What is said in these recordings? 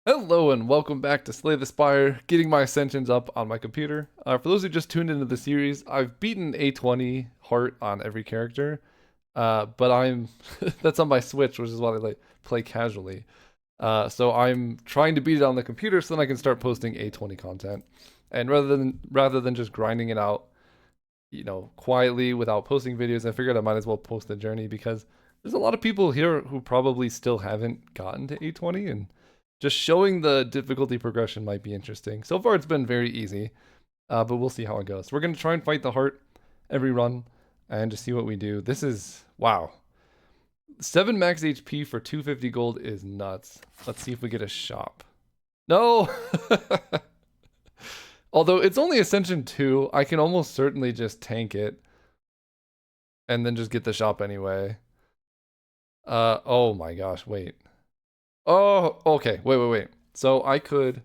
Hello and welcome back to Slay the Spire, getting my ascensions up on my computer. For those who just tuned into the series, I've beaten A20 heart on every character, but I'm that's on my Switch, which is what I like play casually. So I'm trying to beat it on the computer so then I can start posting A20 content. And rather than just grinding it out, quietly without posting videos, I figured I might as well post the journey because there's a lot of people here who probably still haven't gotten to A20 and just showing the difficulty progression might be interesting. So far, it's been very easy, but we'll see how it goes. We're going to try and fight the heart every run and just see what we do. This is, wow. 7 max HP for 250 gold is nuts. Let's see if we get a shop. No! Although it's only Ascension 2, I can almost certainly just tank it and then just get the shop anyway. Oh my gosh, wait. Oh, okay. Wait. So I could.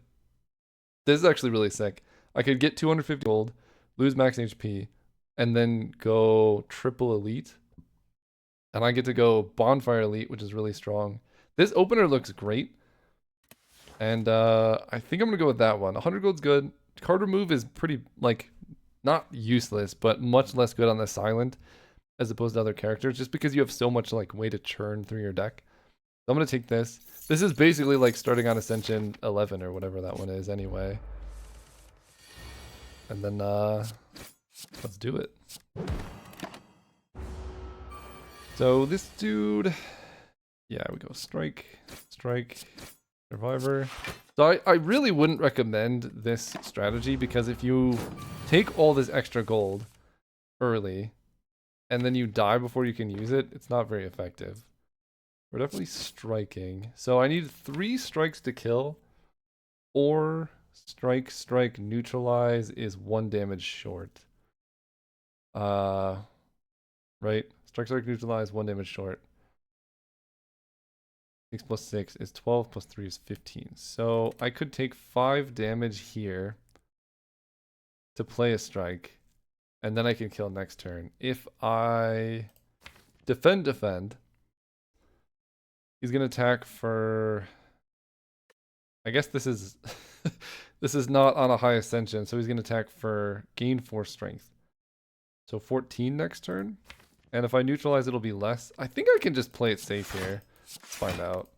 This is actually really sick. I could get 250 gold, lose max HP, and then go triple elite. And I get to go bonfire elite, which is really strong. This opener looks great. And I think I'm going to go with that one. 100 gold's good. Card remove is pretty, like, not useless, but much less good on the silent as opposed to other characters, just because you have so much, like, way to churn through your deck. So I'm going to take this. This is basically like starting on Ascension 11 or whatever that one is anyway. And then, let's do it. So this dude, yeah, we go strike, survivor. So I really wouldn't recommend this strategy because if you take all this extra gold early and then you die before you can use it, it's not very effective. We're definitely striking. So I need 3 strikes to kill. Or strike, neutralize is 1 damage short. Right? Strike, neutralize, 1 damage short. 6 plus 6 is 12, plus 3 is 15. So I could take 5 damage here to play a strike. And then I can kill next turn. If I defend, he's gonna attack for. I guess this is this is not on a high ascension, so he's gonna attack for gain 4 strength. So 14 next turn. And if I neutralize, it'll be less. I think I can just play it safe here. Let's find out.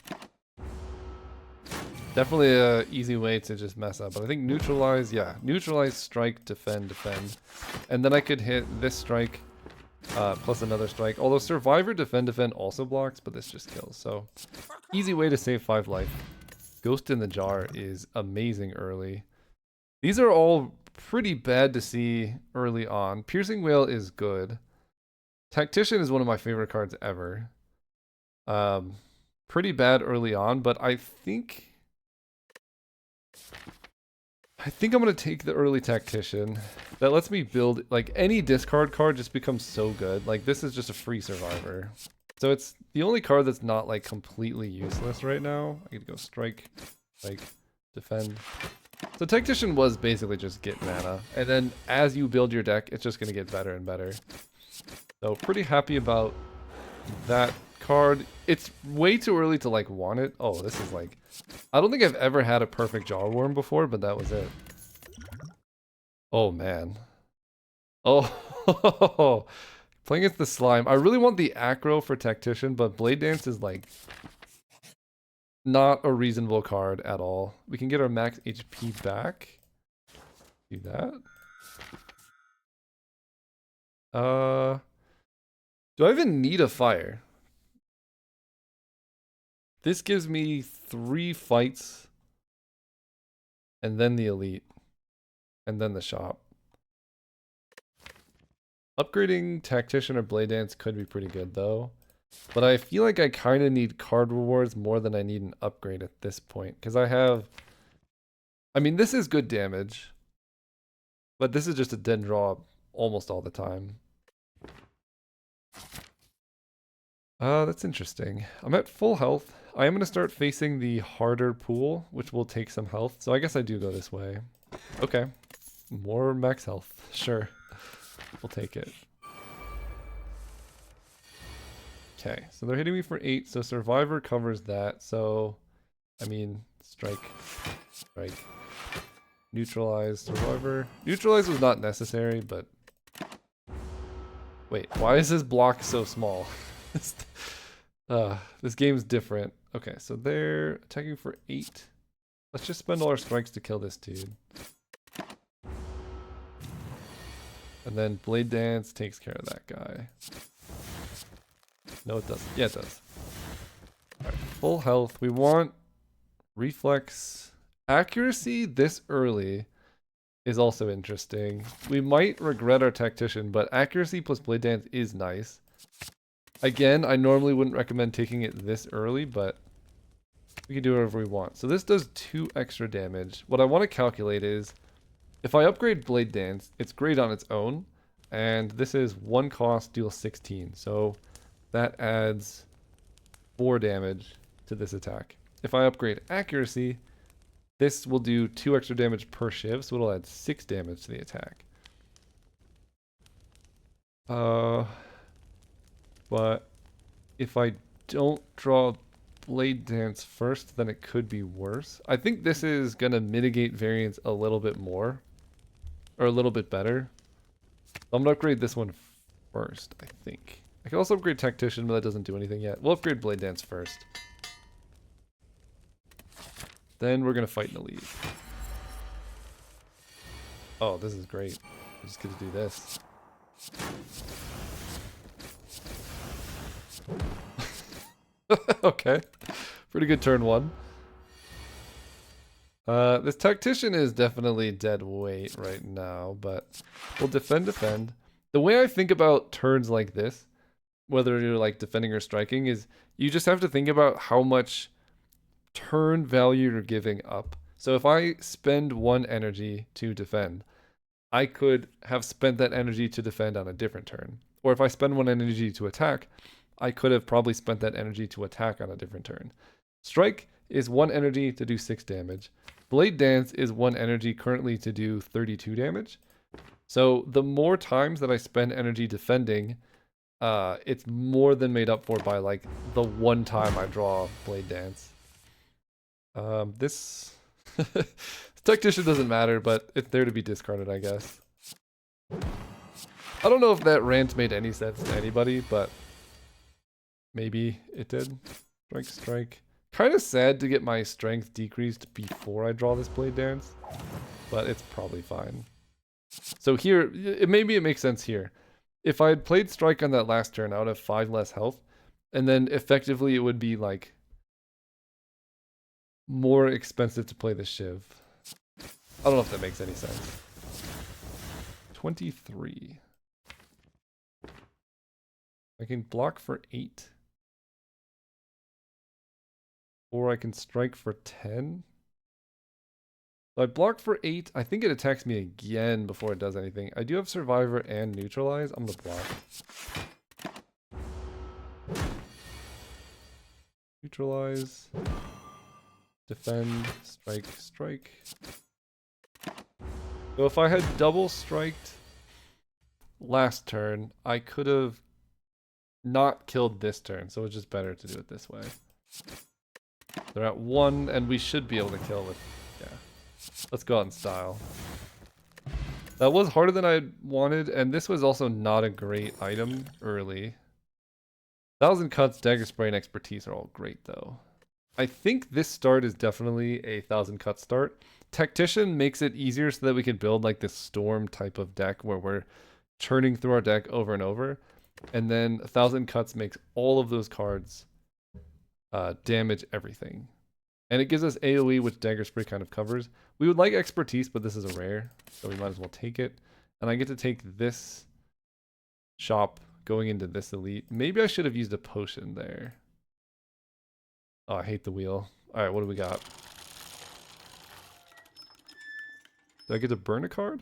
Definitely a easy way to just mess up. But I think neutralize, yeah. Neutralize, strike, defend. And then I could hit this strike plus another strike. Although survivor, defend also blocks, but this just kills. So easy way to save 5 life. Ghost in the Jar is amazing early. These are all pretty bad to see early on. Piercing Whale is good. Tactician is one of my favorite cards ever. Pretty bad early on, but I think I'm going to take the early Tactician. That lets me build, like, any discard card just becomes so good. Like, this is just a free survivor. So it's the only card that's not, like, completely useless right now. I could go strike, defend. So Tactician was basically just get mana. And then as you build your deck, it's just going to get better and better. So pretty happy about that card. It's way too early to, like, want it. Oh, this is, like... I don't think I've ever had a perfect Jarworm before, but that was it. Oh, man. Oh, playing against the slime. I really want the Acro for Tactician, but Blade Dance is, like, not a reasonable card at all. We can get our max HP back. Do that. Do I even need a fire? This gives me 3 fights. And then the elite. And then the shop. Upgrading Tactician or Blade Dance could be pretty good though. But I feel like I kind of need card rewards more than I need an upgrade at this point. Because I have... I mean, this is good damage. But this is just a dead draw almost all the time. That's interesting. I'm at full health. I am going to start facing the harder pool, which will take some health. So I guess I do go this way. Okay. More max health. Sure. We'll take it. Okay, so they're hitting me for 8, so Survivor covers that. So, I mean, strike, strike. Neutralize, survivor. Neutralize was not necessary, but... Wait, why is this block so small? This game's different. Okay, so they're attacking for 8. Let's just spend all our strikes to kill this dude. And then Blade Dance takes care of that guy. No, it doesn't. Yeah, it does. Alright, full health. We want reflex. Accuracy this early is also interesting. We might regret our tactician, but accuracy plus Blade Dance is nice. Again, I normally wouldn't recommend taking it this early, but we can do whatever we want. So this does 2 extra damage. What I want to calculate is, if I upgrade Blade Dance, it's great on its own, and this is 1 cost, deal 16. So that adds 4 damage to this attack. If I upgrade accuracy, this will do 2 extra damage per shiv, so it'll add 6 damage to the attack. But if I don't draw Blade Dance first, then it could be worse. I think this is going to mitigate variance a little bit more, or a little bit better. I'm going to upgrade this one first, I think. I can also upgrade Tactician, but that doesn't do anything yet. We'll upgrade Blade Dance first. Then we're going to fight in the lead. Oh, this is great. I'm just going to do this. Okay. Pretty good turn 1. This Tactician is definitely dead weight right now, but we'll defend. The way I think about turns like this, whether you're like defending or striking, is you just have to think about how much turn value you're giving up. So if I spend 1 energy to defend, I could have spent that energy to defend on a different turn. Or if I spend 1 energy to attack, I could have probably spent that energy to attack on a different turn. Strike is 1 energy to do 6 damage. Blade Dance is 1 energy currently to do 32 damage. So the more times that I spend energy defending, it's more than made up for by like the 1 time I draw Blade Dance. This Tactician doesn't matter, but it's there to be discarded, I guess. I don't know if that rant made any sense to anybody, but maybe it did. Strike, strike. Kind of sad to get my strength decreased before I draw this Blade Dance, but it's probably fine. So here, maybe it makes sense here. If I had played strike on that last turn, I would have 5 less health, and then effectively it would be like more expensive to play the Shiv. I don't know if that makes any sense. 23. I can block for 8. Or I can strike for 10. So I block for 8. I think it attacks me again before it does anything. I do have Survivor and Neutralize. I'm going to block. Neutralize. Defend. Strike. Strike. So if I had double striked last turn, I could have not killed this turn. So it's just better to do it this way. They're at 1, and we should be able to kill with... Yeah. Let's go out in style. That was harder than I wanted, and this was also not a great item early. 1,000 cuts, dagger spray, and expertise are all great, though. I think this start is definitely a 1,000 cut start. Tactician makes it easier so that we can build like this storm type of deck where we're churning through our deck over and over. And then 1,000 cuts makes all of those cards damage everything. And it gives us AoE, which Dagger Spray kind of covers. We would like expertise, but this is a rare, so we might as well take it. And I get to take this shop going into this elite. Maybe I should have used a potion there. Oh, I hate the wheel. All right, what do we got? Do I get to burn a card?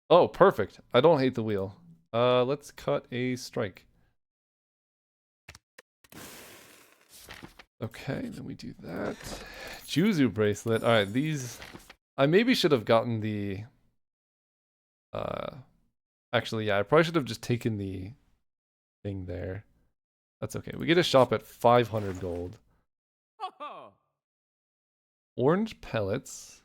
Oh, perfect. I don't hate the wheel. Let's cut a strike. Okay, then we do that. Juzu bracelet. All right, these... I maybe should have gotten the... Actually, yeah, I probably should have just taken the thing there. That's okay. We get a shop at 500 gold. Orange pellets.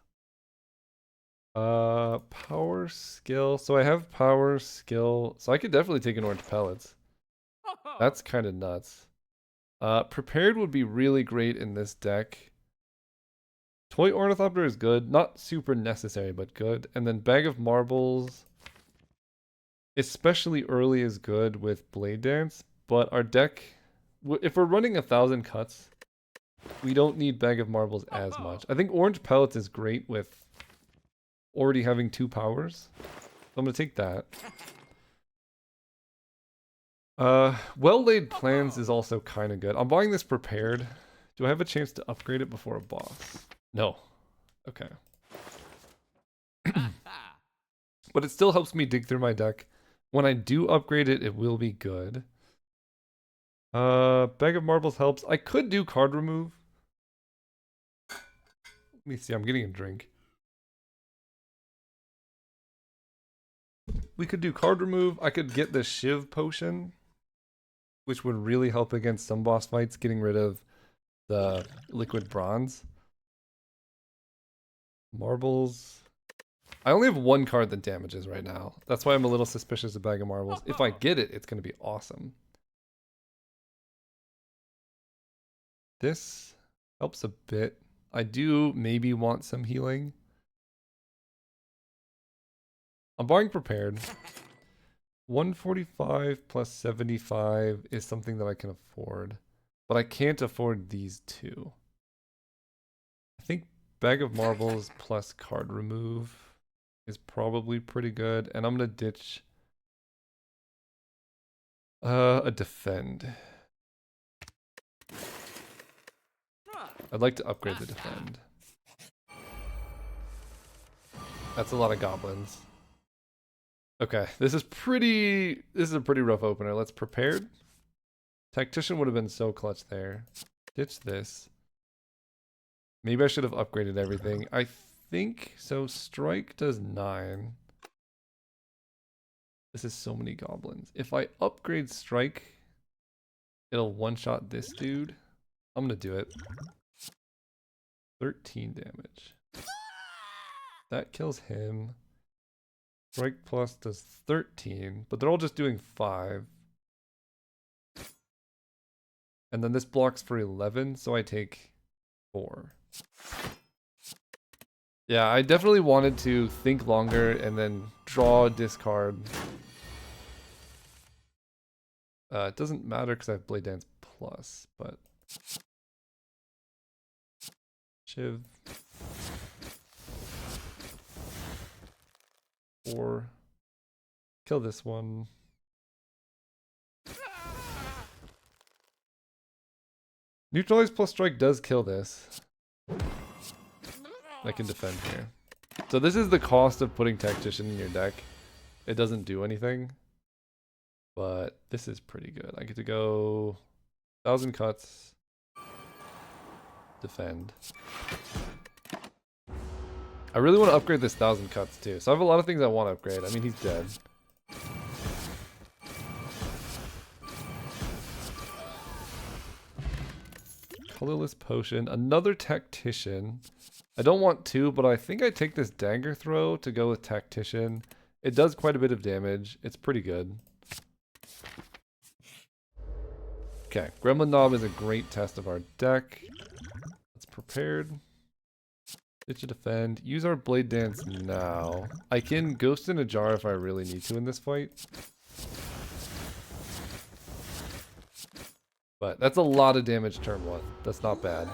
Power skill. So I have power skill. So I could definitely take an orange pellets. That's kind of nuts. Prepared would be really great in this deck. Toy Ornithopter is good. Not super necessary, but good. And then Bag of Marbles, especially early, is good with Blade Dance. But our deck, if we're running 1,000 cuts, we don't need Bag of Marbles as much. I think Orange Pellets is great with already having 2 powers. So I'm going to take that. Well-laid plans is also kind of good. I'm buying this prepared. Do I have a chance to upgrade it before a boss? No. Okay. But it still helps me dig through my deck. When I do upgrade it, it will be good. Bag of Marbles helps. I could do card remove. Let me see, I'm getting a drink. We could do card remove. I could get the Shiv potion, which would really help against some boss fights, getting rid of the liquid bronze. Marbles. I only have 1 card that damages right now. That's why I'm a little suspicious of Bag of Marbles. If I get it, it's going to be awesome. This helps a bit. I do maybe want some healing. I'm buying prepared. 145 plus 75 is something that I can afford. But I can't afford these 2. I think Bag of Marbles plus card remove is probably pretty good. And I'm going to ditch a defend. I'd like to upgrade the defend. That's a lot of goblins. Okay, this is a pretty rough opener. Let's prepared. Tactician would have been so clutch there. Ditch this. Maybe I should have upgraded everything. I think so. Strike does 9. This is so many goblins. If I upgrade strike, it'll one-shot this dude. I'm gonna do it. 13 damage. That kills him. Strike plus does 13, but they're all just doing 5. And then this blocks for 11, so I take 4. Yeah, I definitely wanted to think longer and then draw, discard. It doesn't matter because I have Blade Dance Plus, but... Shiv. 4. Kill this one. Neutralize plus strike does kill this. I can defend here. So this is the cost of putting Tactician in your deck. It doesn't do anything. But this is pretty good. I get to go 1,000 cuts. Defend. I really want to upgrade this 1,000 cuts too. So I have a lot of things I want to upgrade. I mean, he's dead. Colorless potion. Another tactician. I don't want 2, but I think I take this dagger throw to go with tactician. It does quite a bit of damage. It's pretty good. Okay, Gremlin Nob is a great test of our deck. It's prepared. Ditch a defend. Use our Blade Dance now. I can Ghost in a Jar if I really need to in this fight. But that's a lot of damage turn 1. That's not bad.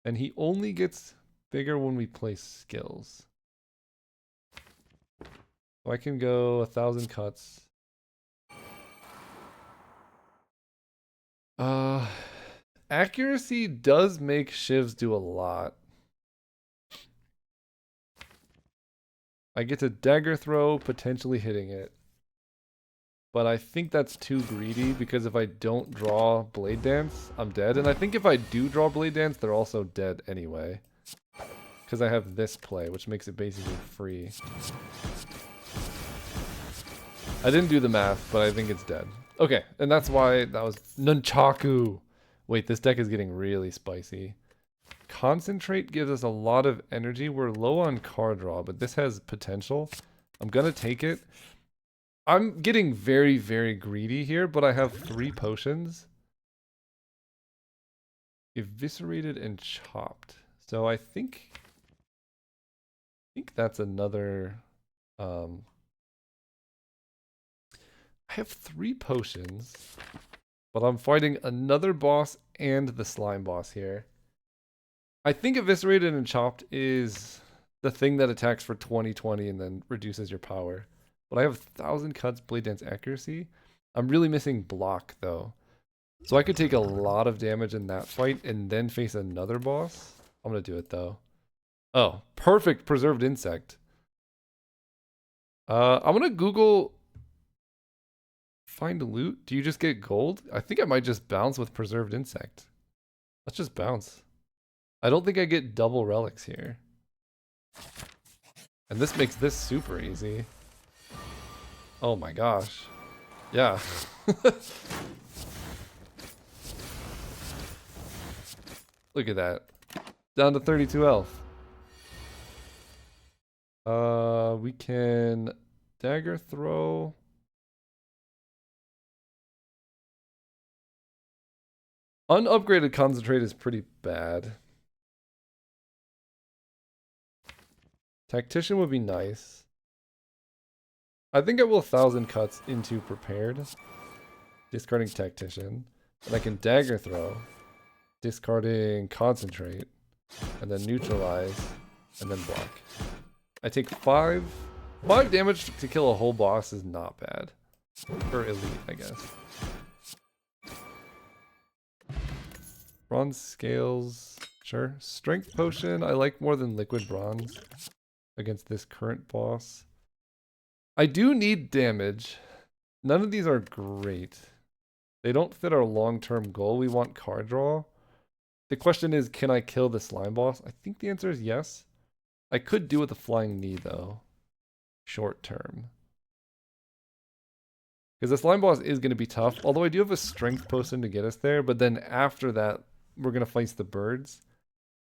And he only gets bigger when we play skills. So I can go 1,000 cuts. Accuracy does make Shivs do a lot. I get to dagger throw, potentially hitting it. But I think that's too greedy because if I don't draw Blade Dance, I'm dead. And I think if I do draw Blade Dance, they're also dead anyway. Because I have this play, which makes it basically free. I didn't do the math, but I think it's dead. Okay, and that's why that was Nunchaku. Wait, this deck is getting really spicy. Concentrate gives us a lot of energy. We're low on card draw, but this has potential. I'm gonna take it. I'm getting very, very greedy here, but I have 3 potions. Eviscerated and chopped. So I think that's another I have 3 potions, but I'm fighting another boss and the slime boss here. I think Eviscerated and Chopped is the thing that attacks for 20/20 and then reduces your power. But I have 1,000 cuts, Blade Dance accuracy. I'm really missing block though. So I could take a lot of damage in that fight and then face another boss. I'm gonna do it though. Oh, perfect Preserved Insect. I'm gonna Google find loot. Do you just get gold? I think I might just bounce with Preserved Insect. Let's just bounce. I don't think I get double relics here. And this makes this super easy. Oh my gosh. Yeah. Look at that. Down to 32 health. We can dagger throw. Unupgraded concentrate is pretty bad. Tactician would be nice. I think I will 1,000 cuts into prepared. Discarding tactician. And I can dagger throw. Discarding concentrate. And then neutralize. And then block. I take 5 damage to kill a whole boss is not bad. Or elite, I guess. Bronze scales. Sure. Strength potion I like more than liquid bronze against this current boss. I do need damage. None of these are great. They don't fit our long-term goal. We want card draw. The question is, can I kill the slime boss? I think the answer is yes. I could do with a flying knee though. Short term. Because the slime boss is going to be tough. Although I do have a strength potion to get us there. But then after that, we're going to face the birds.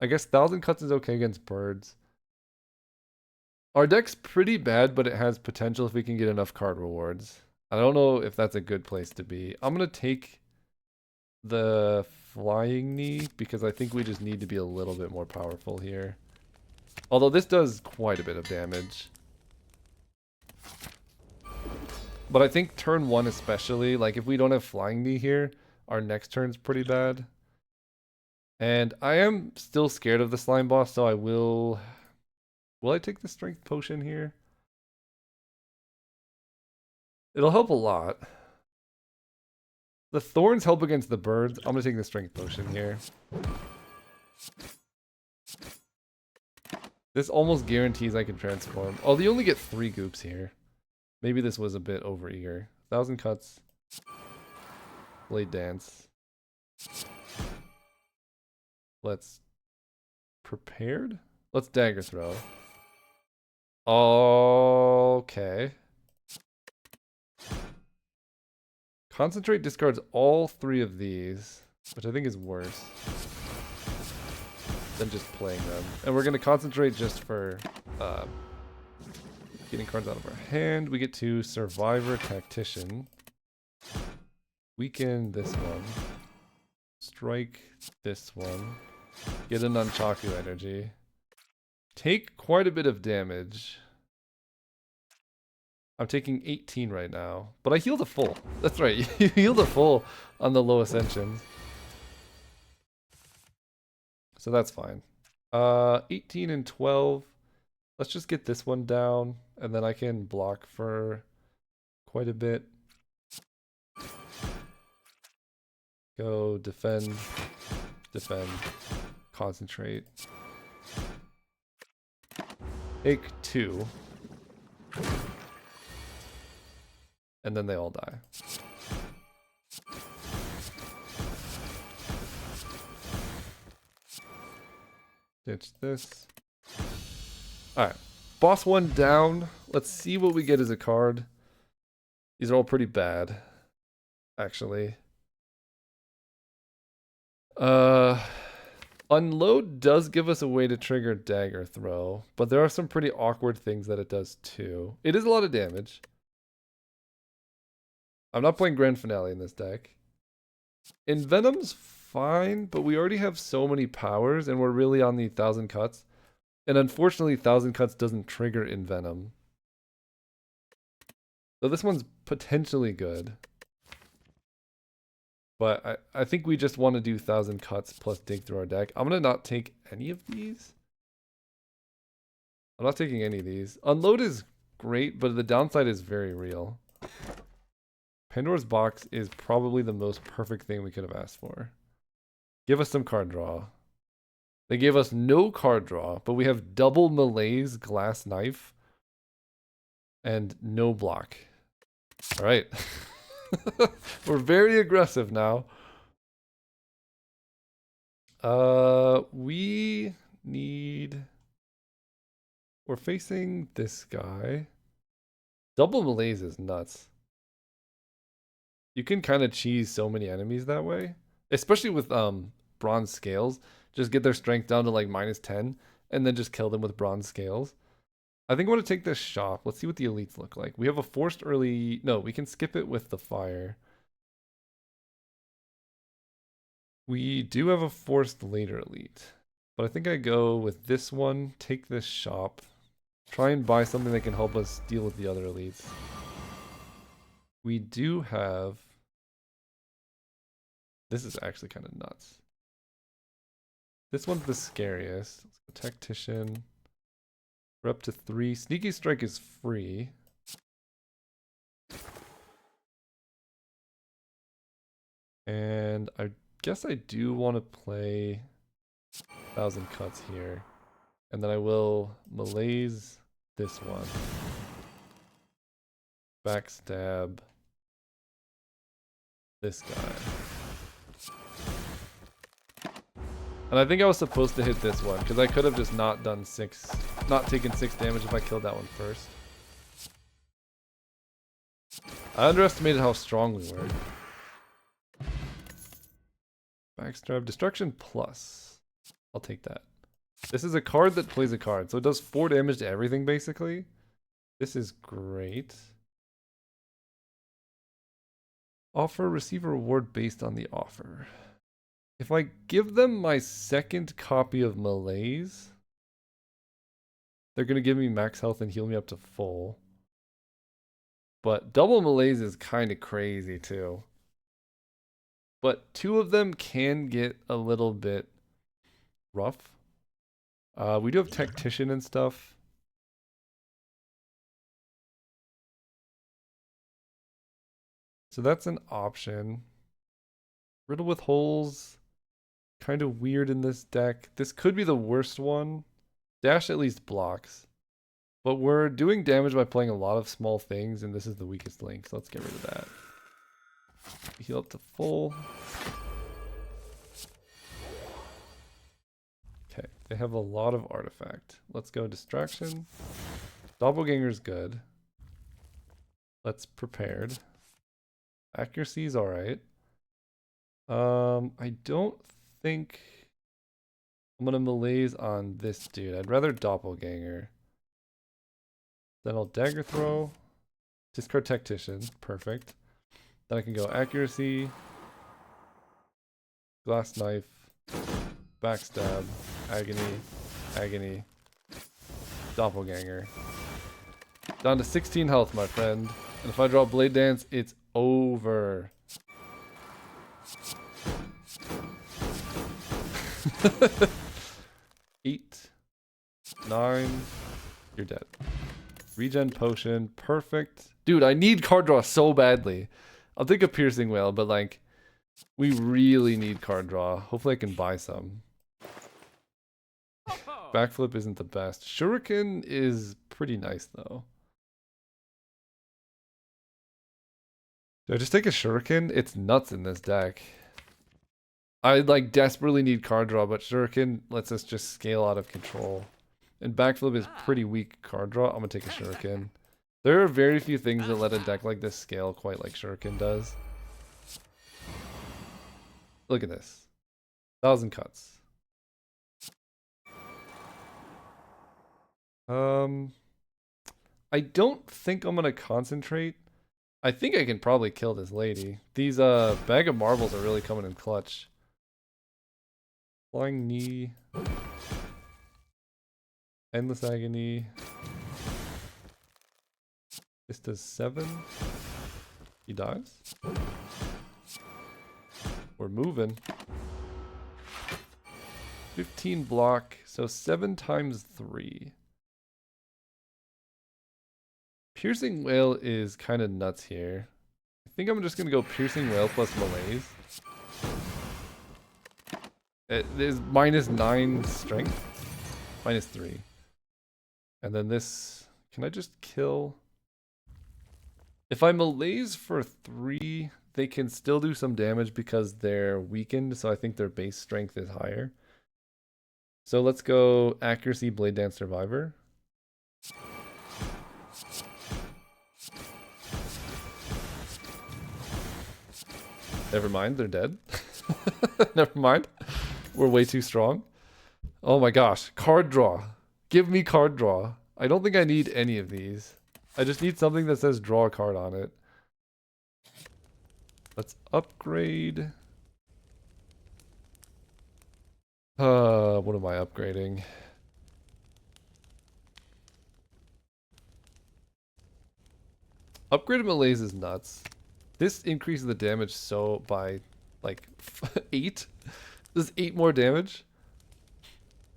I guess 1,000 cuts is okay against birds. Our deck's pretty bad, but it has potential if we can get enough card rewards. I don't know if that's a good place to be. I'm going to take the flying knee because I think we just need to be a little bit more powerful here. Although this does quite a bit of damage. But I think turn 1 especially, like if we don't have flying knee here, our next turn's pretty bad. And I am still scared of the slime boss, so I will... Will I take the strength potion here? It'll help a lot. The thorns help against the birds. I'm gonna take the strength potion here. This almost guarantees I can transform. Oh, you only get 3 goops here. Maybe this was a bit overeager. 1,000 cuts. Blade dance. Let's... Prepared? Let's dagger throw. Okay. Concentrate discards all 3 of these, which I think is worse than just playing them. And we're going to concentrate just for getting cards out of our hand. We get to Survivor Tactician. Weaken this one. Strike this one. Get a Nunchaku energy. Take quite a bit of damage. I'm taking 18 right now, but I healed a full. That's right, you healed a full on the low ascensions. So that's fine. 18 and 12. Let's just get this one down, and then I can block for quite a bit. Go defend, defend, concentrate. Take 2. And then they all die. Ditch this. Alright. Boss 1 down. Let's see what we get as a card. These are all pretty bad. actually. Unload does give us a way to trigger dagger throw, but there are some pretty awkward things that it does too. It is a lot of damage. I'm not playing Grand Finale in this deck. Envenom's fine, but we already have so many powers and we're really on the 1000 cuts. And unfortunately, 1000 cuts doesn't trigger Envenom. So this one's potentially good. But I think we just want to do 1000 cuts plus dig through our deck. I'm going to not take any of these. I'm not taking any of these. Unload is great, but the downside is very real. Pandora's Box is probably the most perfect thing we could have asked for. Give us some card draw. They gave us no card draw, but we have double Malaise Glass Knife and no block. All right. We're very aggressive now. We need... We're facing this guy. Double Malaise is nuts. You can kind of cheese so many enemies that way. Especially with bronze scales. Just get their strength down to like -10 and then just kill them with bronze scales. I think I want to take this shop. Let's see what the elites look like. We have a forced early... No, we can skip it with the fire. We do have a forced later elite. But I think I go with this one, take this shop, try and buy something that can help us deal with the other elites. We do have... This is actually kind of nuts. This one's the scariest. Tactician. We're up to 3. Sneaky Strike is free. And I guess I do want to play 1000 cuts here. And then I will Malaise this one. Backstab this guy. And I think I was supposed to hit this one, because I could have just not taken 6 damage if I killed that one first. I underestimated how strong we were. Backstab, Destruction Plus. I'll take that. This is a card that plays a card, so it does 4 damage to everything, basically. This is great. Offer, receive a reward based on the offer. If I give them my second copy of Malaise, they're going to give me max health and heal me up to full. But double Malaise is kind of crazy too. But 2 of them can get a little bit rough. We do have Tactician and stuff. So that's an option. Riddle with Holes. Kind of weird in this deck. This could be the worst one. Dash at least blocks. But we're doing damage by playing a lot of small things, and this is the weakest link, so let's get rid of that. Heal up to full. Okay, they have a lot of artifact. Let's go Distraction. Doppelganger's good. Let's Prepared. Accuracy's alright. I don't think I'm gonna Malaise on this dude. I'd rather Doppelganger. Then I'll Dagger Throw. Discard Tactician. Perfect. Then I can go Accuracy. Glass Knife. Backstab. Agony. Agony. Doppelganger. Down to 16 health, my friend. And if I draw Blade Dance, it's over. Eight, 9, you're dead. Regen Potion, perfect. Dude, I need card draw so badly. I'll take a Piercing Whale, but like, we really need card draw. Hopefully I can buy some. Backflip isn't the best. Shuriken is pretty nice though. Do I just take a Shuriken? It's nuts in this deck. I like desperately need card draw, but Shuriken lets us just scale out of control. And Backflip is pretty weak card draw. I'm gonna take a Shuriken. There are very few things that let a deck like this scale quite like Shuriken does. Look at this. 1,000 cuts. I don't think I'm gonna concentrate. I think I can probably kill this lady. These bag of marbles are really coming in clutch. Flying knee. Endless agony. This does 7. He dies. We're moving. 15 block, so 7 times 3. Piercing Whale is kind of nuts here. I think I'm just going to go Piercing Whale plus Malaise. It is -9 strength. -3. And then this, can I just kill? If I Malaise for 3, they can still do some damage because they're weakened, so I think their base strength is higher. So let's go Accuracy, Blade Dance, Survivor. Never mind, they're dead. Never mind. We're way too strong. Oh my gosh, card draw. Give me card draw. I don't think I need any of these. I just need something that says draw a card on it. Let's upgrade. What am I upgrading? Upgraded Malaise is nuts. This increases the damage so by like 8. This is 8 more damage.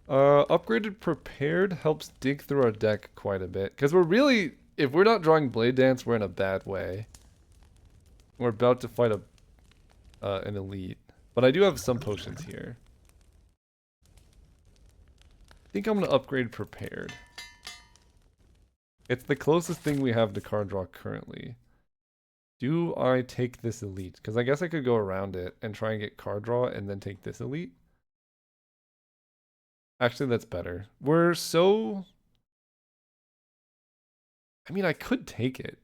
Upgraded Prepared helps dig through our deck quite a bit. Because we're really, if we're not drawing Blade Dance, we're in a bad way. We're about to fight an elite. But I do have some potions here. I think I'm going to upgrade Prepared. It's the closest thing we have to card draw currently. Do I take this elite? Because I guess I could go around it and try and get card draw and then take this elite. Actually, that's better. We're so... I mean, I could take it.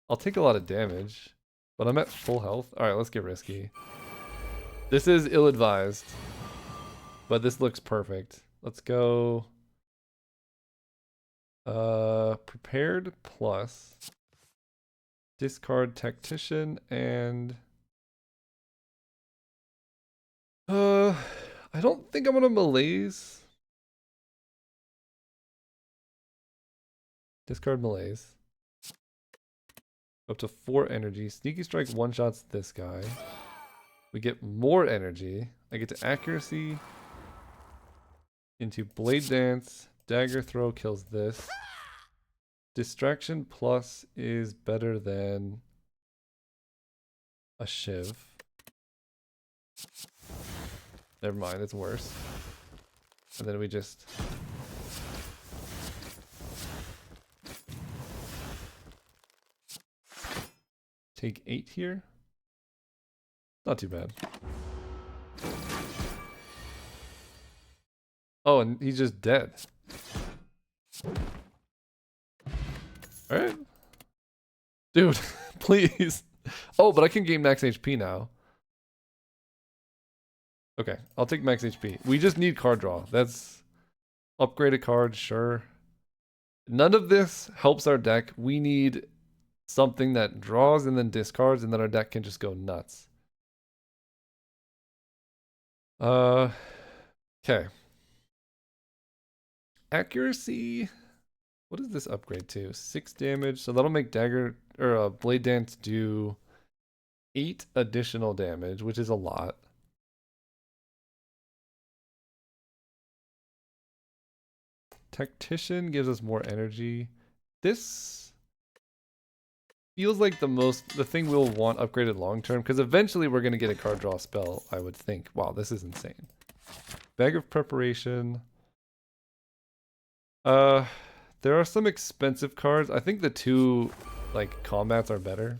I'll take a lot of damage, but I'm at full health. All right, let's get risky. This is ill-advised, but this looks perfect. Let's go... Prepared plus... Discard Tactician and... I don't think I'm gonna Malaise. Discard Malaise. Up to 4 energy. Sneaky Strike one-shots this guy. We get more energy. I get to Accuracy. Into Blade Dance. Dagger Throw kills this. Distraction plus is better than a Shiv. Never mind, it's worse. And then we just... take 8 here. Not too bad. Oh, and he's just dead. Alright. Dude, please. Oh, but I can gain max HP now. Okay, I'll take max HP. We just need card draw. That's upgrade a card, sure. None of this helps our deck. We need something that draws and then discards, and then our deck can just go nuts. Okay. Accuracy. What does this upgrade to? 6 damage. So that'll make Dagger or Blade Dance do 8 additional damage, which is a lot. Tactician gives us more energy. This feels like the thing we'll want upgraded long term, because eventually we're going to get a card draw spell, I would think. Wow, this is insane. Bag of Preparation. There are some expensive cards. I think the 2 like combats are better.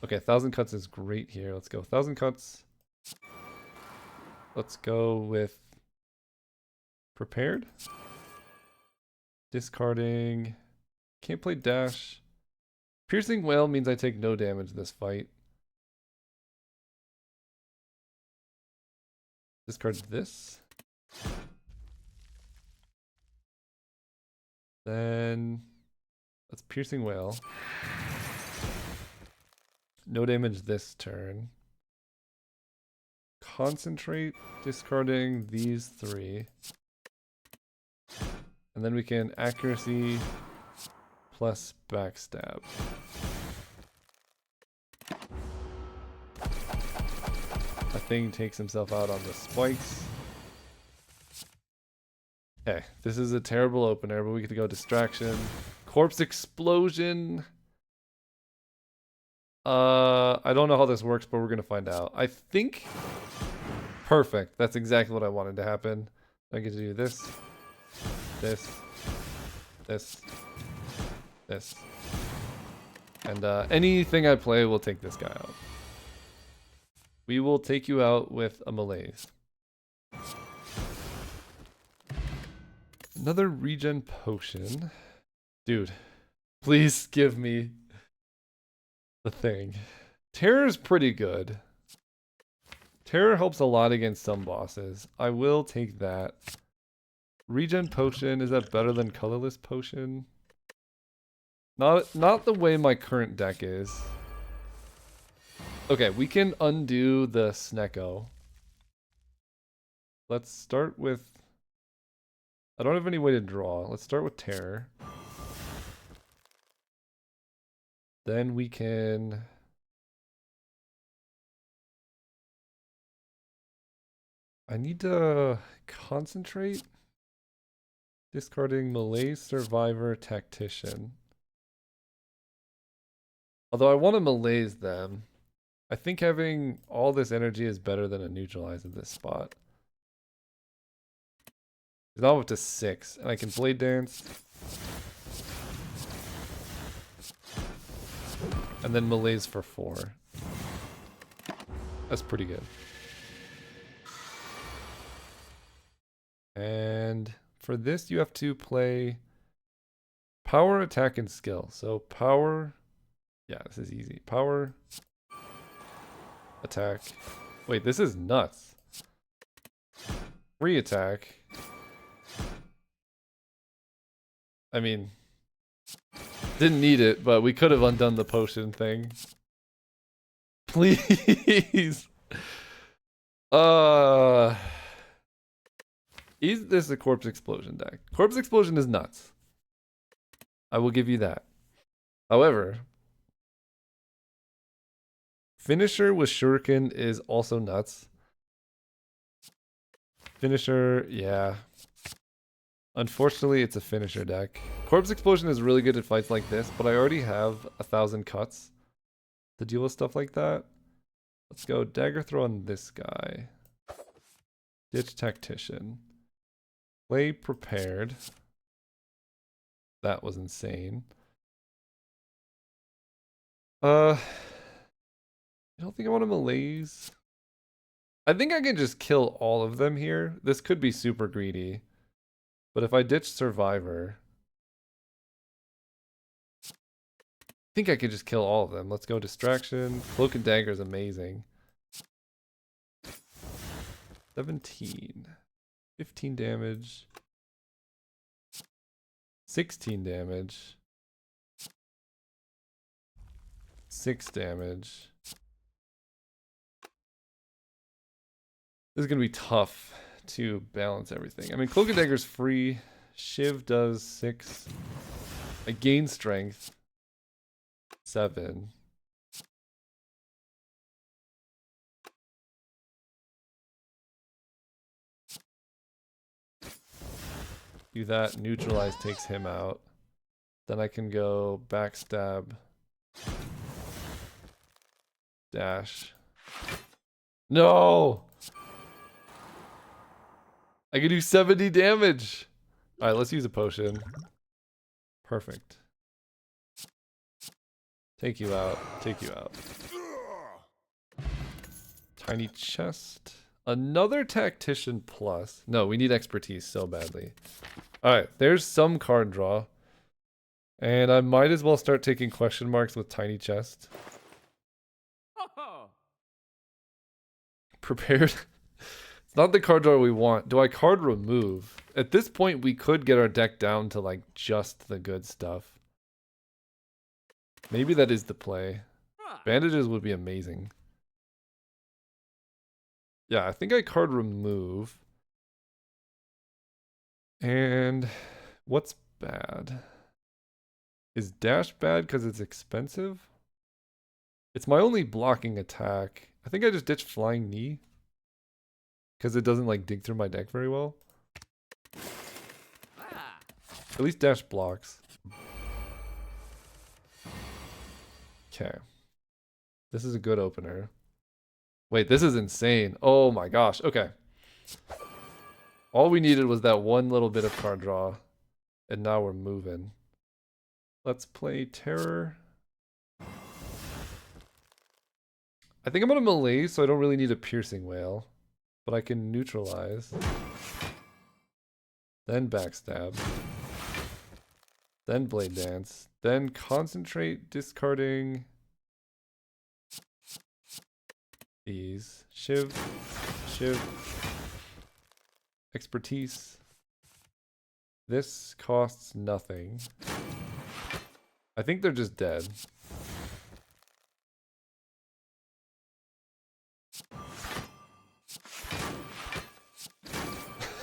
Okay, 1,000 cuts is great here. Let's go 1,000 cuts. Let's go with Prepared. Discarding. Can't play Dash. Piercing Whale means I take no damage this fight. Discard this. Then that's Piercing Whale. No damage this turn. Concentrate, discarding these 3. And then we can accuracy plus backstab. That thing takes himself out on the spikes. Okay, this is a terrible opener, but we get to go distraction. Corpse explosion. I don't know how this works, but we're gonna find out. I think perfect. That's exactly what I wanted to happen. I get to do this, this, this, this, and anything I play will take this guy out. We will take you out with a malaise. Another regen potion. Dude, please give me the thing. Terror is pretty good. Terror helps a lot against some bosses. I will take that. Regen potion, is that better than colorless potion? Not the way my current deck is. Okay, we can undo the Snecko. Let's start with... I don't have any way to draw. Let's start with Terror. Then we can... I need to concentrate. Discarding Malaise, Survivor, Tactician. Although I want to Malaise them. I think having all this energy is better than a Neutralize at this spot. Now I'm up to 6, and I can Blade Dance. And then Malaise for 4. That's pretty good. And for this, you have to play Power, Attack, and Skill. So Power... Yeah, this is easy. Power... Attack. Wait, this is nuts. Free attack. I mean, didn't need it, but we could have undone the potion thing. Please. Is this a Corpse Explosion deck? Corpse Explosion is nuts. I will give you that. However, Finisher with Shuriken is also nuts. Finisher, yeah. Unfortunately, it's a finisher deck. Corpse Explosion is really good at fights like this, but I already have 1,000 cuts to deal with stuff like that. Let's go Dagger Throw on this guy. Ditch Tactician. Play Prepared. That was insane. I don't think I want to Malaise. I think I can just kill all of them here. This could be super greedy. But if I ditch Survivor, I think I could just kill all of them. Let's go Distraction. Cloak and Dagger is amazing. 17. 15 damage. 16 damage. 6 damage. This is going to be tough to balance everything. I mean, Cloak and Dagger's free. Shiv does 6. I gain strength. 7. Do that. Neutralize takes him out. Then I can go Backstab. Dash. No! I can do 70 damage. All right, let's use a potion. Perfect. Take you out. Take you out. Tiny chest. Another Tactician plus. No, we need expertise so badly. All right, there's some card draw. And I might as well start taking question marks with Tiny Chest. Prepared. It's not the card draw we want. Do I card remove? At this point, we could get our deck down to like just the good stuff. Maybe that is the play. Bandages would be amazing. Yeah, I think I card remove. And what's bad? Is dash bad because it's expensive? It's my only blocking attack. I think I just ditched flying knee. Because it doesn't like dig through my deck very well. At least dash blocks. Okay. This is a good opener. Wait, this is insane. Oh my gosh. Okay. All we needed was that one little bit of card draw. And now we're moving. Let's play Terror. I think I'm gonna Malaise, so I don't really need a Piercing Wail. But I can neutralize. Then Backstab. Then Blade Dance. Then Concentrate, discarding these. Shiv. Shiv. Expertise. This costs nothing. I think they're just dead.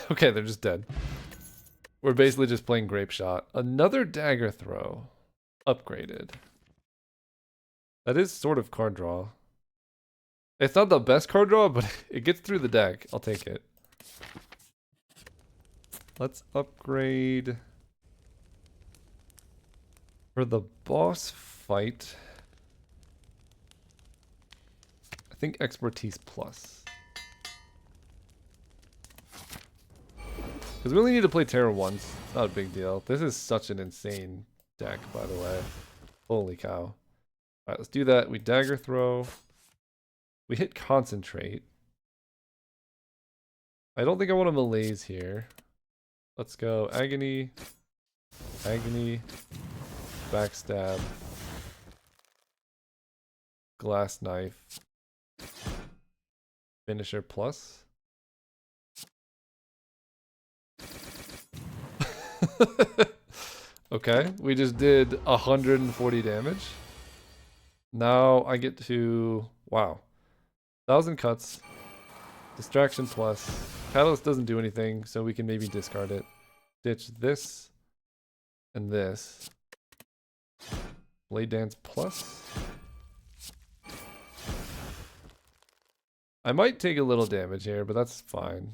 Okay, they're just dead. We're basically just playing Grape Shot. Another Dagger Throw. Upgraded. That is sort of card draw. It's not the best card draw, but it gets through the deck. I'll take it. Let's upgrade. For the boss fight, I think Expertise Plus. Because we only need to play Terror once. It's not a big deal. This is such an insane deck, by the way. Holy cow. Alright, let's do that. We Dagger Throw. We hit Concentrate. I don't think I want to Malaise here. Let's go Agony. Agony. Backstab. Glass Knife. Finisher Plus. Okay, we just did 140 damage. Now I get to, wow, 1,000 cuts. Distraction Plus. Catalyst doesn't do anything, so we can maybe discard it. Ditch this and this. Blade Dance Plus. I might take a little damage here, but that's fine.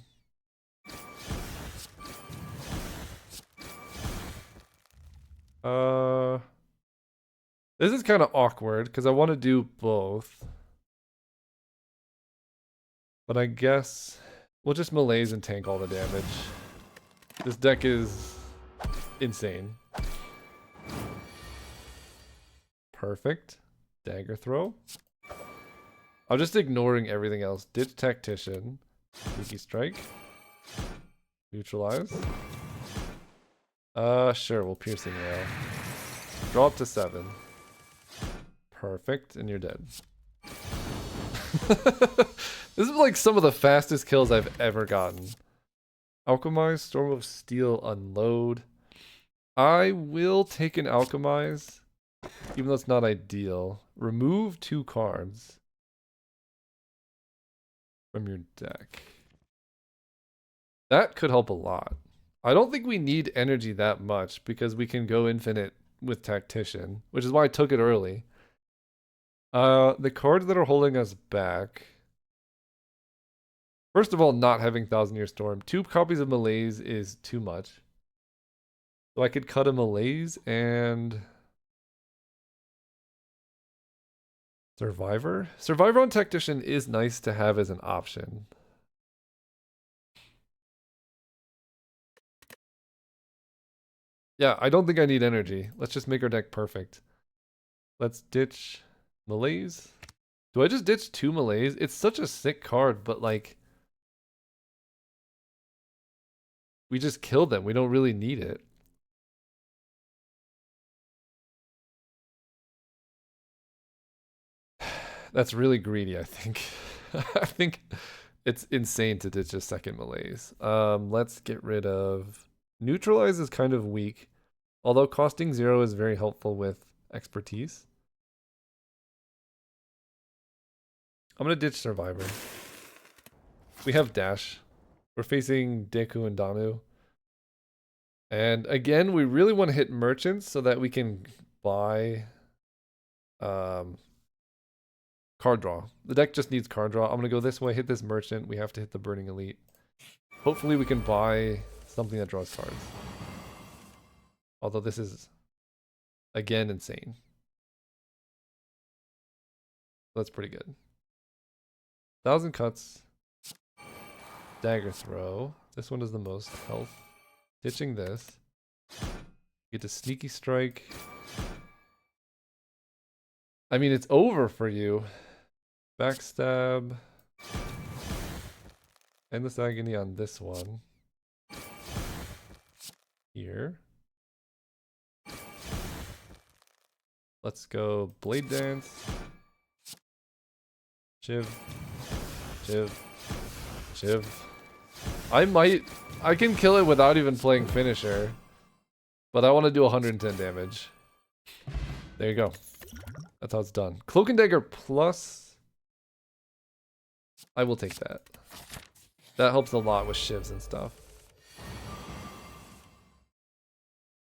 This is kind of awkward because I want to do both. But I guess we'll just Malaise and tank all the damage. This deck is insane. Perfect. Dagger Throw. I'm just ignoring everything else. Ditch Tactician. Sneaky Strike. Neutralize. Sure, we'll Piercing Wail. Draw up to 7. Perfect, and you're dead. This is like some of the fastest kills I've ever gotten. Alchemize, Storm of Steel, Unload. I will take an Alchemize, even though it's not ideal. Remove 2 cards from your deck. That could help a lot. I don't think we need energy that much because we can go infinite with Tactician, which is why I took it early. The cards that are holding us back. First of all, not having Thousand Year Storm. 2 copies of Malaise is too much. So I could cut a Malaise and Survivor. Survivor on Tactician is nice to have as an option. Yeah, I don't think I need energy. Let's just make our deck perfect. Let's ditch Malaise. Do I just ditch 2 Malaise? It's such a sick card, but like, we just killed them. We don't really need it. That's really greedy, I think. I think It's insane to ditch a second malaise. Let's get rid of neutralize is kind of weak, although costing 0 is very helpful with expertise. I'm gonna ditch survivor. We have dash. We're facing Deku and Danu. And again, we really want to hit merchants so that we can buy card draw. The deck just needs card draw. I'm going to go this way, hit this merchant. We have to hit the Burning Elite. Hopefully we can buy something that draws cards. Although this is, again, insane. That's pretty good. 1,000 cuts. Dagger throw. This one is the most health. Ditching this. Get a sneaky strike. I mean, it's over for you. Backstab. Endless agony on this one. Here. Let's go Blade Dance. Shiv. Shiv. Shiv. I can kill it without even playing finisher. But I want to do 110 damage. There you go. That's how it's done. Cloak and Dagger plus. I will take that. That helps a lot with shivs and stuff.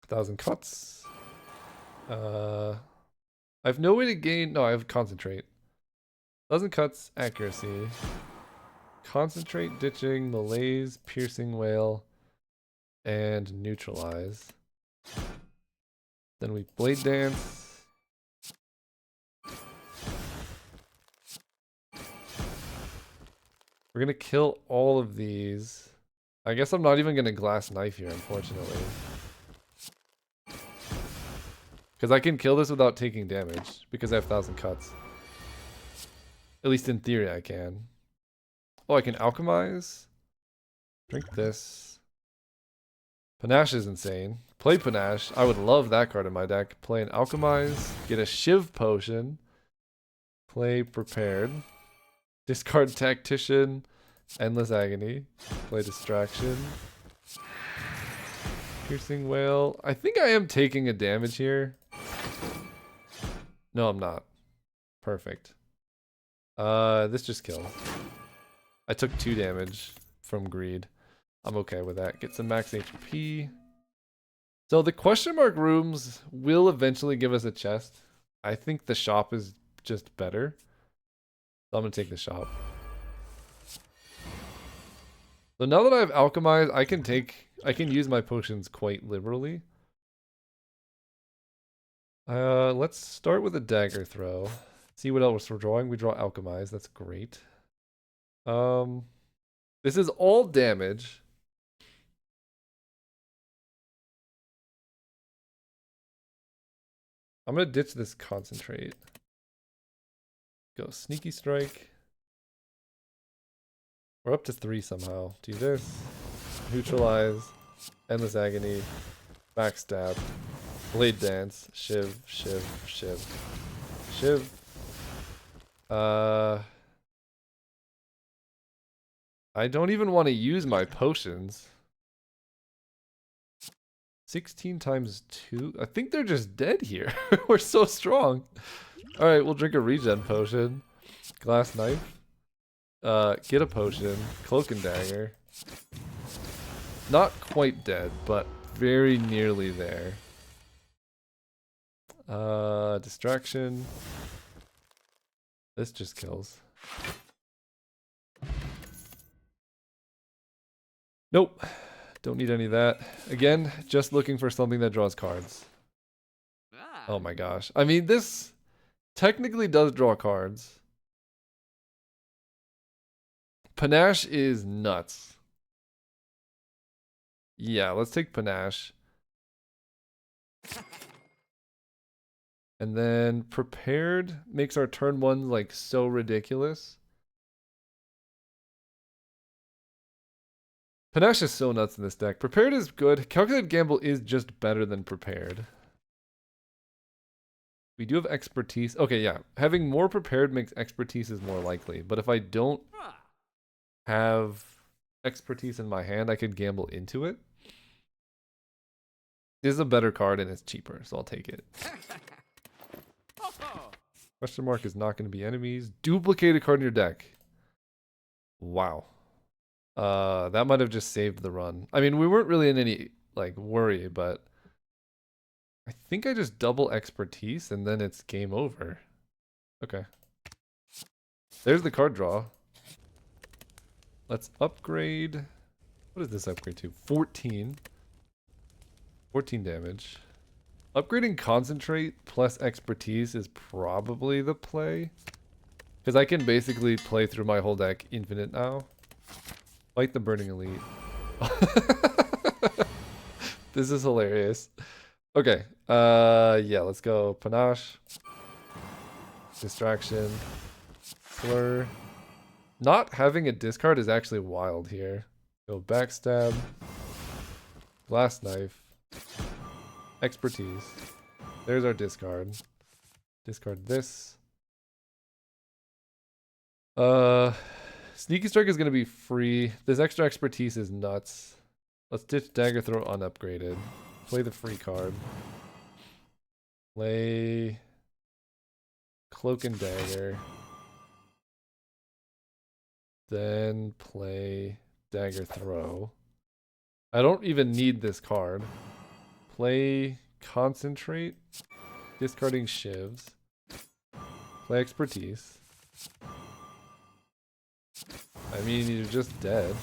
1,000 cuts. I have no way to gain. No, I have concentrate. 1,000 cuts, accuracy. Concentrate, ditching, malaise, piercing wail, and neutralize. Then we blade dance. We're gonna kill all of these. I guess I'm not even gonna glass knife here, unfortunately. Because I can kill this without taking damage, because I have 1,000 cuts. At least in theory I can. Oh, I can alchemize. Drink this. Panache is insane. Play Panache. I would love that card in my deck. Play an alchemize. Get a Shiv potion. Play prepared. Discard Tactician. Endless agony. Play distraction. Piercing wail. I think I am taking a damage here. No, I'm not. Perfect. This just kills. I took 2 damage from greed. I'm okay with that. Get some max HP. So the question mark rooms will eventually give us a chest. I think the shop is just better. So I'm gonna take the shop. So now that I have alchemized, I can use my potions quite liberally. Let's start with a dagger throw. See what else we're drawing. We draw alchemize. That's great. This is all damage. I'm gonna ditch this concentrate. Go sneaky strike. We're up to 3 somehow. Do this. Neutralize. Endless agony. Backstab. Blade dance. Shiv. Shiv. Shiv. Shiv. I don't even want to use my potions. 16 times 2. I think they're just dead here. We're so strong. All right, we'll drink a regen potion. Glass knife. Get a potion. Cloak and dagger. Not quite dead, but very nearly there. Distraction. This just kills. Nope. Don't need any of that. Again, just looking for something that draws cards. Oh my gosh. I mean, this technically does draw cards. Panache is nuts. Yeah, let's take Panache. And then prepared makes our turn 1 like so ridiculous. Panache is so nuts in this deck. Prepared is good. Calculated Gamble is just better than prepared. We do have expertise. Okay, yeah. Having more prepared makes expertise is more likely. But if I don't have expertise in my hand, I could gamble into it. This is a better card and it's cheaper, so I'll take it. Question mark is not going to be enemies. Duplicate a card in your deck. Wow. That might have just saved the run. I mean, we weren't really in any like worry, but I think I just double expertise and then it's game over. Okay. There's the card draw. Let's upgrade. What does this upgrade to? 14. 14 damage. Upgrading concentrate plus expertise is probably the play. Because I can basically play through my whole deck infinite now. Fight the Burning Elite. This is hilarious. Okay. Yeah, let's go. Panache. Distraction. Slur. Not having a discard is actually wild here. Go Backstab. Blast Knife. Expertise. There's our discard. Discard this. Sneaky Strike is going to be free. This extra expertise is nuts. Let's ditch Dagger Throw unupgraded. Play the free card. Play Cloak and Dagger. Then play Dagger Throw. I don't even need this card. Play Concentrate. Discarding Shivs. Play Expertise. I mean, you're just dead.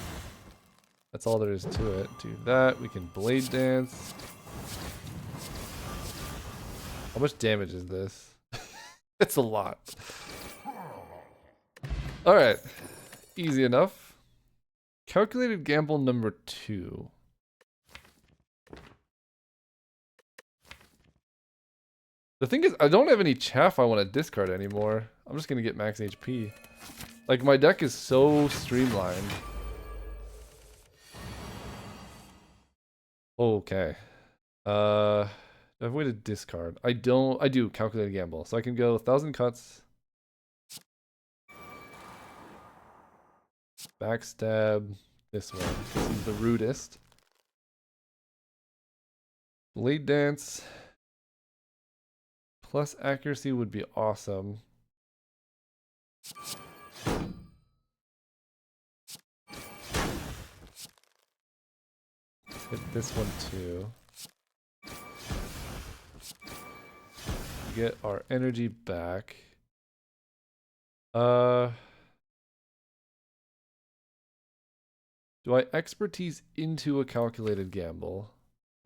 That's all there is to it. Do that. We can Blade Dance. How much damage is this? It's a lot. Alright. Easy enough. Calculated gamble number 2. The thing is, I don't have any chaff I want to discard anymore. I'm just going to get max HP. Like, my deck is so streamlined. Okay. I have a way to discard. I do calculated gamble. So I can go 1,000 cuts. Backstab this one. This is the rudest. Blade Dance. Plus accuracy would be awesome. Hit this one too. Get our energy back. Do I expertise into a calculated gamble?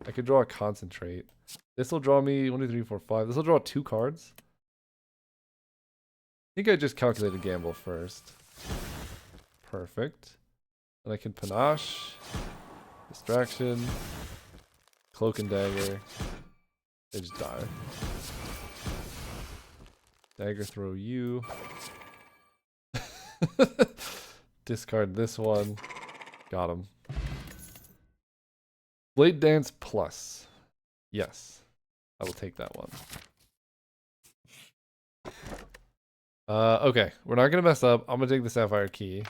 I could draw a concentrate. This will draw me 1, 2, 3, 4, 5. This will draw 2 cards. I think I just calculated gamble first. Perfect. And I can panache, distraction, cloak and dagger. They just die. Dagger throw you. Discard this one. Got him. Blade Dance plus. Yes. I will take that one. Okay. We're not going to mess up. I'm going to take the Sapphire Key.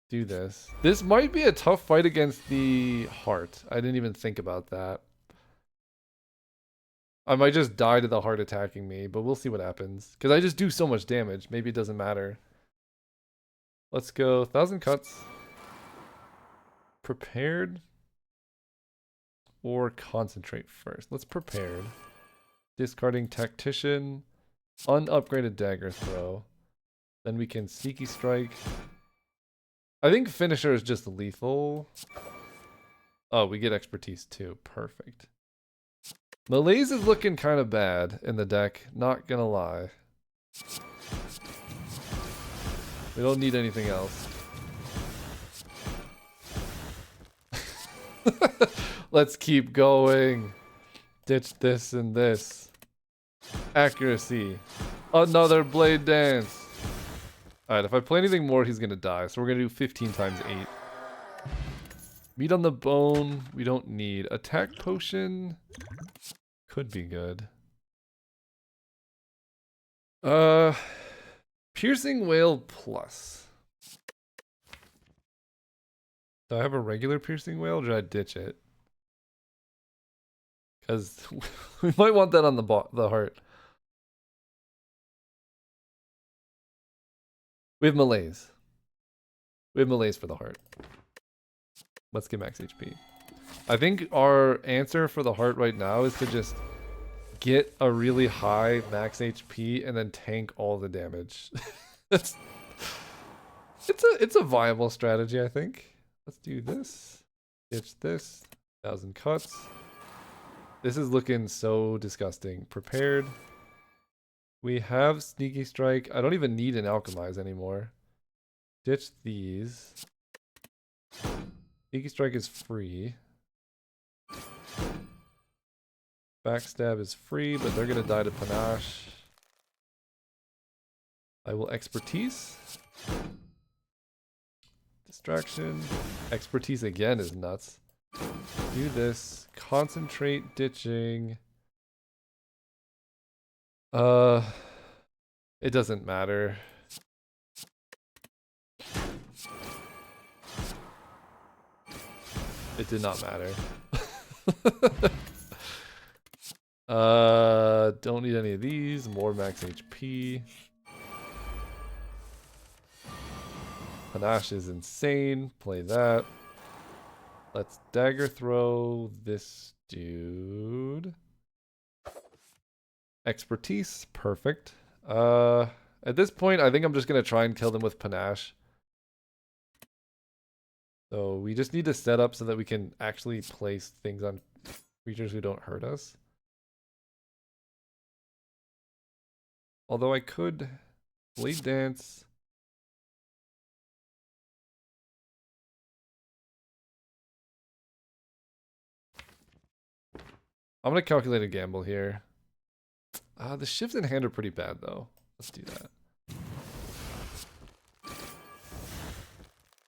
Do this. This might be a tough fight against the heart. I didn't even think about that. I might just die to the heart attacking me, but we'll see what happens. Because I just do so much damage. Maybe it doesn't matter. Let's go 1,000 cuts. Prepared. Or concentrate first. Let's prepared. Discarding Tactician. Unupgraded Dagger Throw. Then we can Sneaky Strike. I think Finisher is just lethal. Oh, we get Expertise too. Perfect. Malaise is looking kind of bad in the deck. Not gonna lie. We don't need anything else. Let's keep going. Ditch this and this. Accuracy. Another Blade Dance. Alright, if I play anything more, he's gonna die. So we're gonna do 15 times 8. Meat on the bone, we don't need. Attack potion could be good. Piercing Whale plus. Do I have a regular piercing whale or did I ditch it? Because we might want that on the heart. We have Malaise. We have Malaise for the heart. Let's get max HP. I think our answer for the heart right now is to just get a really high max HP and then tank all the damage. it's a viable strategy, I think. Let's do this. Ditch this. 1,000 cuts. This is looking so disgusting. Prepared. We have Sneaky Strike. I don't even need an Alchemize anymore. Ditch these. Sneaky Strike is free. Backstab is free, but they're going to die to Panache. I will Expertise. Distraction. Expertise again is nuts. Do this. Concentrate ditching. It doesn't matter. It did not matter. Don't need any of these. More max HP. Panache is insane. Play that. Let's dagger throw this dude. Expertise, perfect. At this point, I think I'm just gonna try and kill them with Panache. So we just need to set up so that we can actually place things on creatures who don't hurt us. Although I could Blade Dance. I'm gonna calculate a gamble here. The shifts in hand are pretty bad though. Let's do that.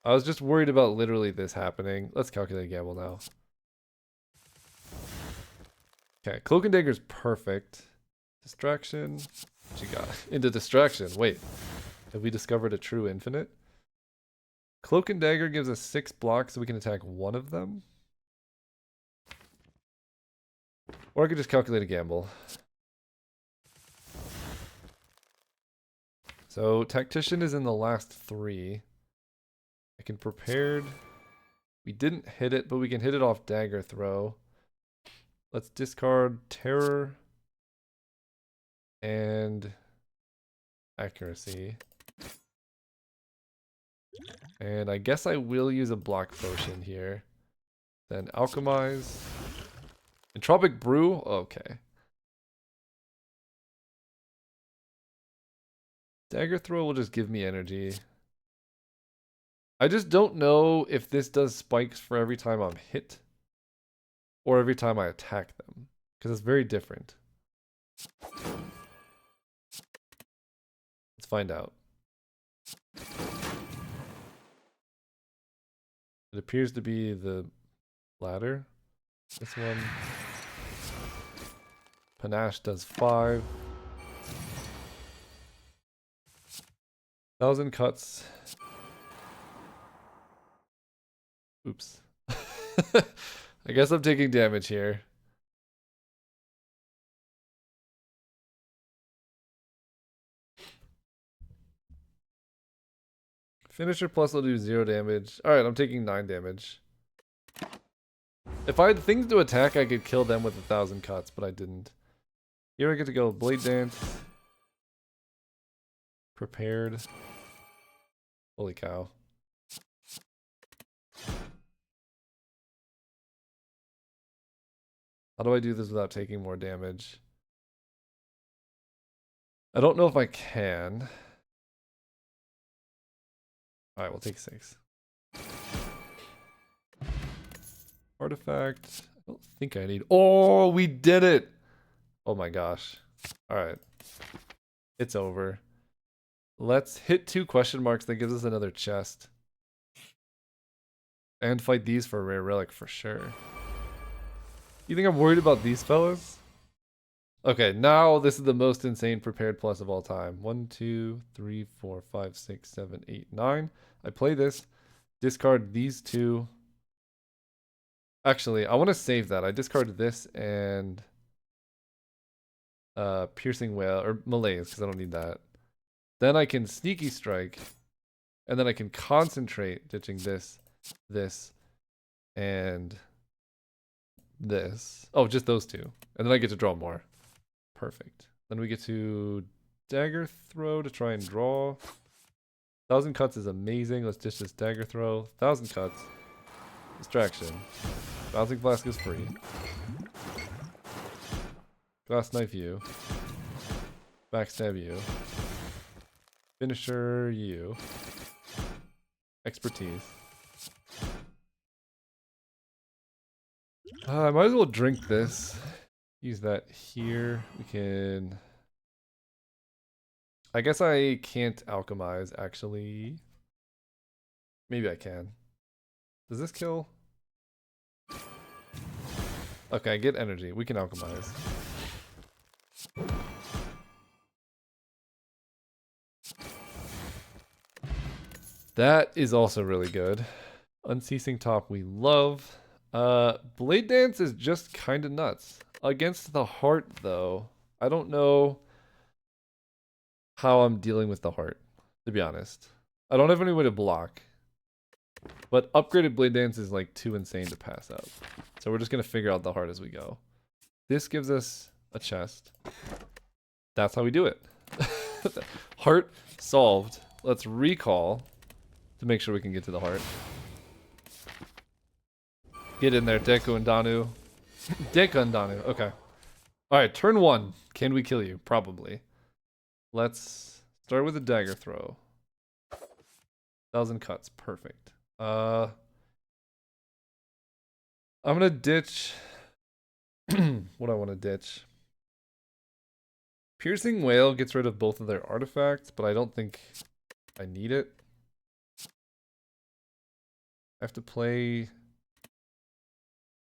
I was just worried about literally this happening. Let's calculate a gamble now. Okay, Cloak and Dagger is perfect. Distraction. What you got? Into distraction. Wait. Have we discovered a true infinite? Cloak and Dagger gives us 6 blocks so we can attack one of them. Or I could just calculate a gamble. So Tactician is in the last 3. I can Prepared. We didn't hit it, but we can hit it off Dagger Throw. Let's discard Terror and Accuracy. And I guess I will use a Block Potion here. Then Alchemize. Entropic Brew? Okay. Dagger Throw will just give me energy. I just don't know if this does spikes for every time I'm hit or every time I attack them, because it's very different. Let's find out. It appears to be the latter. This one. Panache does 5. 1,000 cuts. Oops. I guess I'm taking damage here. Finisher plus will do 0 damage. Alright, I'm taking 9 damage. If I had things to attack, I could kill them with 1,000 cuts, but I didn't. Here I get to go Blade Dance. Prepared. Holy cow. How do I do this without taking more damage? I don't know if I can. Alright, we'll take 6. Artifact. I don't think I need... Oh, we did it! Oh my gosh. Alright. It's over. Let's hit 2 question marks. That gives us another chest. And fight these for a rare relic for sure. You think I'm worried about these fellas? Okay, now this is the most insane Prepared plus of all time. 1, 2, 3, 4, 5, 6, 7, 8, 9. I play this. discard these two. Actually, I want to save that. I discard this and piercing wail or malaise because I don't need that. Then I can sneaky strike, and then I can concentrate, ditching this, and this. Oh, just those two, and then I get to draw more. Perfect. Then we get to dagger throw to try and draw. 1,000 cuts is amazing. Let's ditch this dagger throw. 1,000 cuts. Distraction. Bouncing flask is free. Glass knife you. Backstab you. Finisher you. Expertise. I might as well drink this. Use that here. We can... I guess I can't alchemize, actually. Maybe I can. Does this kill? Okay, get energy. We can alchemize. That is also really good. Unceasing Top we love. Blade Dance is just kind of nuts. Against the heart, though, I don't know how I'm dealing with the heart, to be honest. I don't have any way to block. But upgraded Blade Dance is like too insane to pass up. So we're just going to figure out the heart as we go. This gives us a chest. That's how we do it. Heart solved. Let's recall to make sure we can get to the heart. Get in there, Deku and Danu. Deku and Danu, okay. Alright, turn 1. Can we kill you? Probably. Let's start with a dagger throw. 1,000 cuts, perfect. I'm gonna ditch what I want to ditch. Piercing Wail gets rid of both of their artifacts, but I don't think I need it. I have to play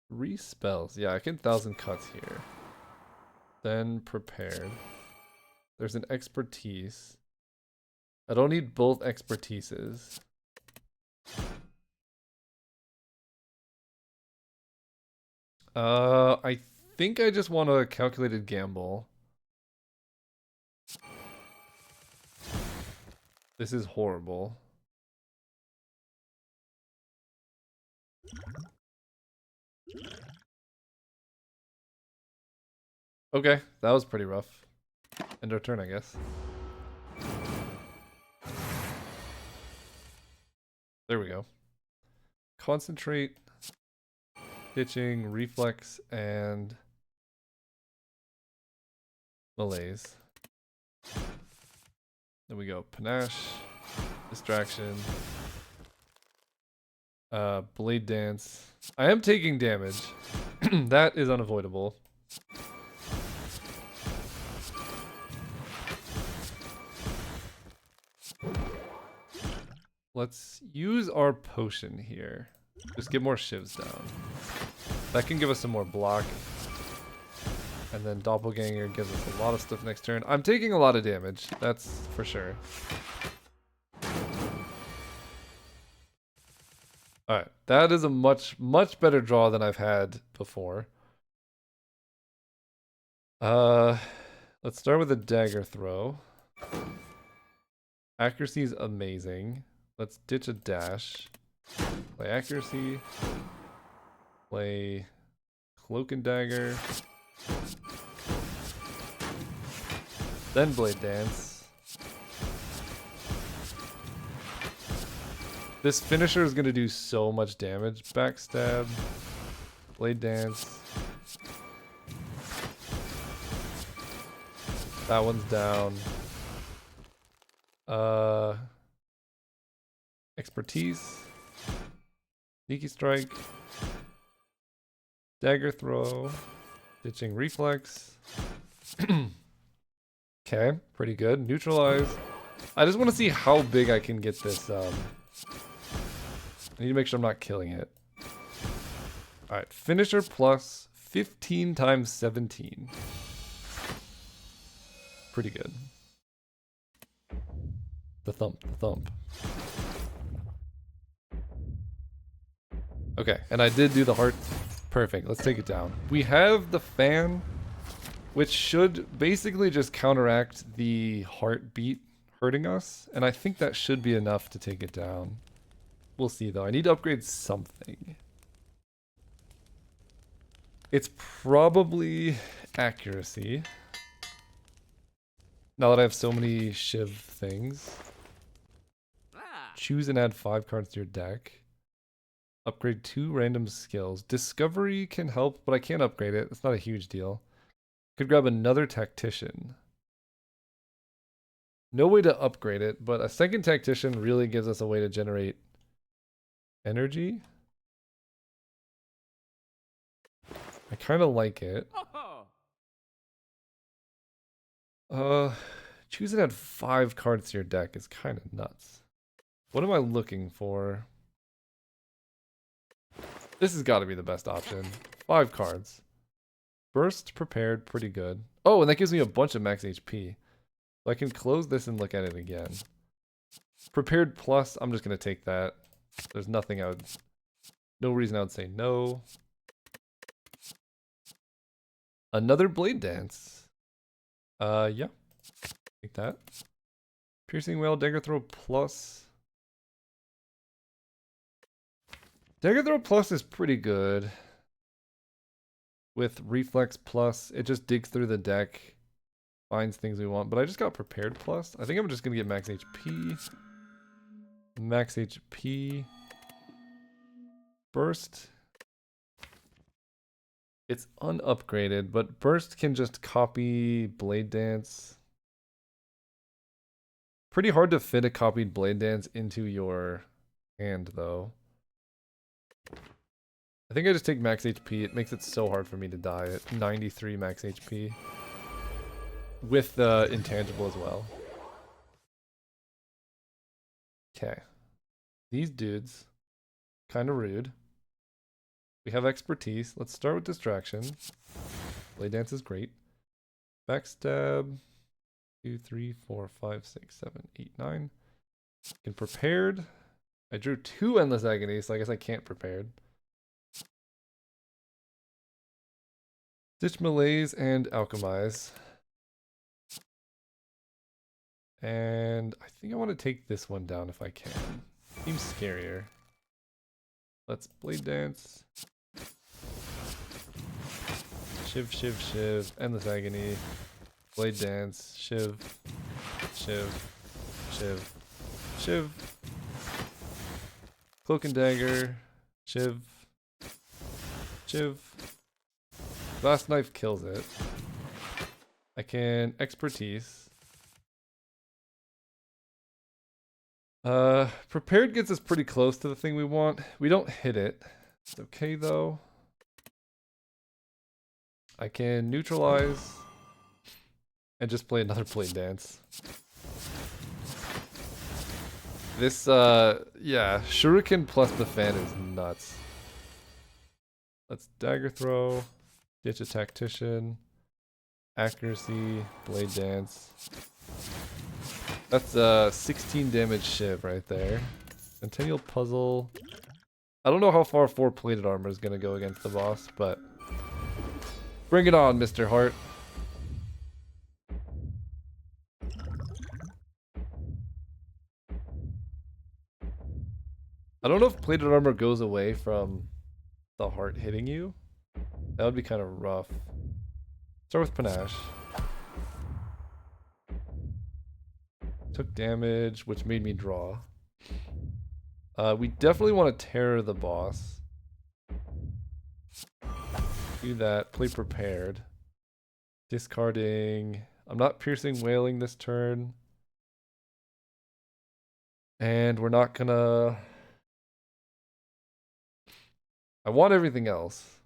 3 spells. Yeah, I can 1,000 cuts here. Then prepared. There's an expertise. I don't need both expertises. I think I just want a calculated gamble. This is horrible. Okay, that was pretty rough. End our turn, I guess. There we go. Concentrate, ditching, reflex, and malaise. Then we go panache, distraction, blade dance. I am taking damage. That is unavoidable. Let's use our potion here. Just get more shivs down. That can give us some more block. And then Doppelganger gives us a lot of stuff next turn. I'm taking a lot of damage, that's for sure. Alright, that is a much better draw than I've had before. Let's start with a dagger throw. Accuracy is amazing. Let's ditch a dash. Play accuracy. Play cloak and dagger. Then blade dance. This finisher is going to do so much damage. Backstab. Blade dance. That one's down. Expertise. Sneaky strike. Dagger throw. Ditching reflex. Okay, pretty good. Neutralize. I just want to see how big I can get this. I need to make sure I'm not killing it. Alright, finisher plus 15 times 17. Pretty good. The thump, the thump. Okay, and I did do the heart. Perfect, let's take it down. We have the fan, which should basically just counteract the heartbeat hurting us, and I think that should be enough to take it down. We'll see though. I need to upgrade something. It's probably accuracy. Now that I have so many Shiv things. Choose and add 5 cards to your deck. Upgrade 2 random skills. Discovery can help, but I can't upgrade it. It's not a huge deal. Could grab another tactician. No way to upgrade it, but a second tactician really gives us a way to generate energy. I kind of like it. Choose and add 5 cards to your deck is kind of nuts. What am I looking for? This has got to be the best option. 5 cards. Burst, prepared, pretty good. Oh, and that gives me a bunch of max HP. So I can close this and look at it again. Prepared plus, I'm just going to take that. There's nothing I would... No reason I would say no. Another Blade Dance. Yeah. Take that. Piercing Whale, Dagger Throw plus. Dagger Throw plus is pretty good. With Reflex plus, it just digs through the deck. Finds things we want. But I just got Prepared plus. I think I'm just going to get max HP. Max HP. Burst. It's unupgraded, but Burst can just copy Blade Dance. Pretty hard to fit a copied Blade Dance into your hand, though. I think I just take max HP. It makes it so hard for me to die at 93 max HP. With the intangible as well. Okay. These dudes. Kind of rude. We have expertise. Let's start with distraction. Blade Dance is great. Backstab. 2, 3, 4, 5, 6, 7, 8, 9. Can prepared. I drew 2 Endless Agony, so I guess I can't prepared. Ditch Malaise and Alchemize. And I think I want to take this one down if I can. Seems scarier. Let's Blade Dance. Shiv, Shiv, Shiv. Endless Agony. Blade Dance. Shiv. Shiv. Shiv. Shiv. Cloak and Dagger. Shiv. Shiv. Vast Knife kills it. I can Expertise. Prepared gets us pretty close to the thing we want. We don't hit it. It's okay though. I can neutralize and just play another Blade Dance. This, yeah, Shuriken plus the fan is nuts. Let's Dagger Throw, Ditch a Tactician, Accuracy, Blade Dance. That's 16 damage Shiv right there. Centennial Puzzle. I don't know how far 4 plated armor is going to go against the boss, but bring it on, Mr. Hart. I don't know if plated armor goes away from the heart hitting you. That would be kind of rough. Start with Panache. Took damage, which made me draw. We definitely want to tear the boss. Do that. Play prepared. Discarding. I'm not piercing wailing this turn. And we're not gonna... I want everything else.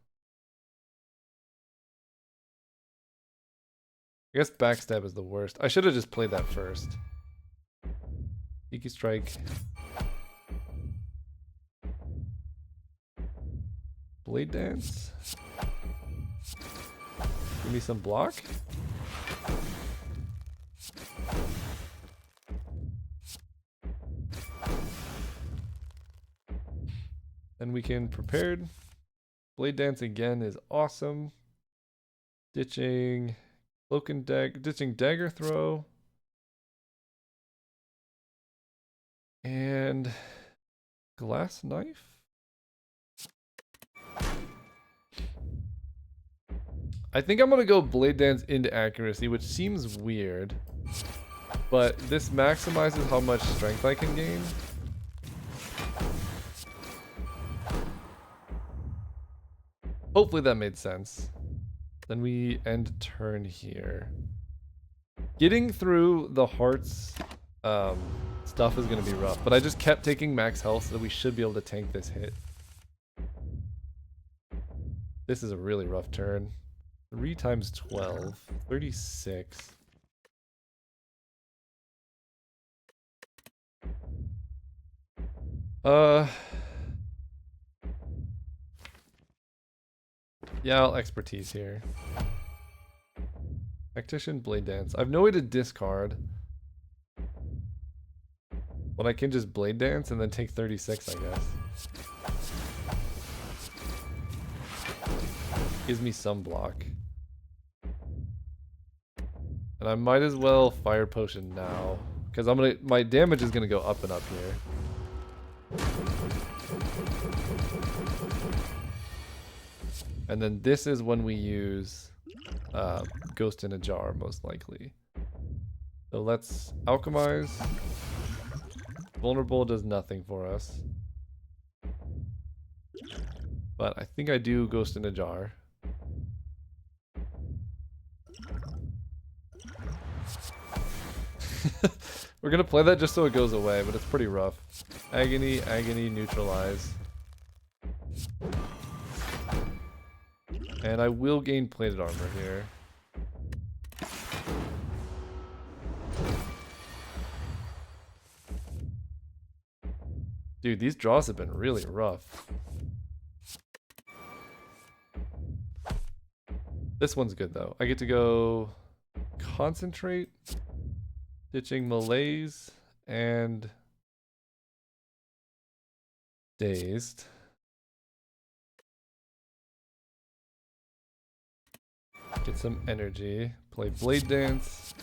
I guess backstab is the worst. I should have just played that first. Sneaky Strike. Blade Dance. Give me some block. Then we can prepared. Blade Dance again is awesome. Ditching Cloak and ditching Dagger Throw. And Glass Knife. I think I'm gonna go Blade Dance into accuracy, which seems weird. But this maximizes how much strength I can gain. Hopefully that made sense. Then we end turn here. Getting through the hearts stuff is going to be rough, but I just kept taking max health so that we should be able to tank this hit. This is a really rough turn. 3 times 12, 36. Yeah, I'll expertise here. Tactician, Blade Dance. I have no way to discard. But I can just Blade Dance and then take 36, I guess. Gives me some block. And I might as well Fire Potion now. Because my damage is gonna go up and up here. And then this is when we use Ghost in a Jar, most likely. So let's alchemize. Vulnerable does nothing for us. But I think I do Ghost in a Jar. We're gonna play that just so it goes away, but it's pretty rough. Agony, Agony, Neutralize. And I will gain plated armor here. Dude, these draws have been really rough. This one's good though. I get to go Concentrate, ditching Malaise, and Dazed. Get some energy. Play Blade Dance.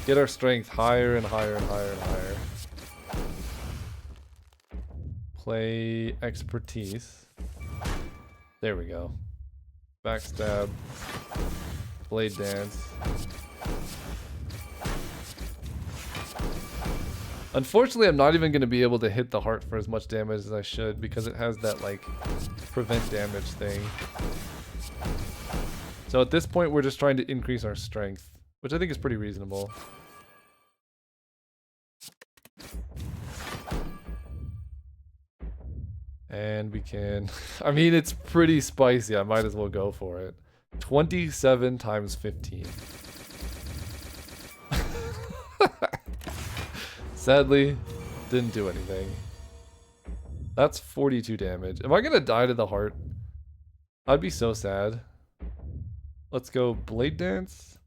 Get our strength higher and higher and higher and higher. Play Expertise. There we go. Backstab. Blade Dance. Unfortunately, I'm not even going to be able to hit the heart for as much damage as I should because it has that, like, prevent damage thing. So at this point, we're just trying to increase our strength, which I think is pretty reasonable. And we can... I mean, it's pretty spicy. I might as well go for it. 27 times 15. Sadly, didn't do anything. That's 42 damage. Am I going to die to the heart? I'd be so sad. Let's go Blade Dance.